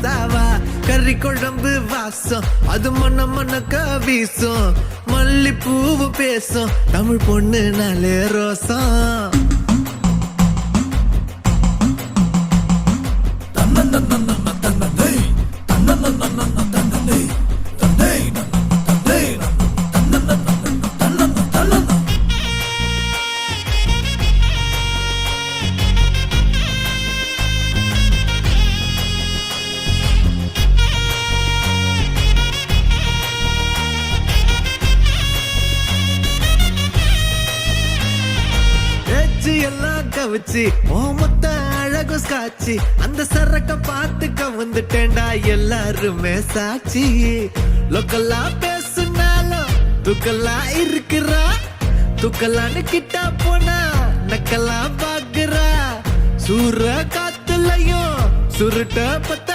தாவா கறி குழம்பு வாசம் அது மணக்க வீசும் மல்லிப்பூவு பேசும் தமிழ் பொண்ணு நாளே ரோசம் எல்லாம் கவிச்சு மொத்த அழகு காட்சி அந்த சரக்க பார்த்து கவுந்துட்டேன்டா எல்லாருமே சாட்சி லோக்கல்லா பேசுனாலும் துக்கல்லா இருக்கிறா துக்கல்லான்னு கிட்டா போனா நக்கல்லா பாக்குறா சூற காத்துலயும் சுருட்ட பத்த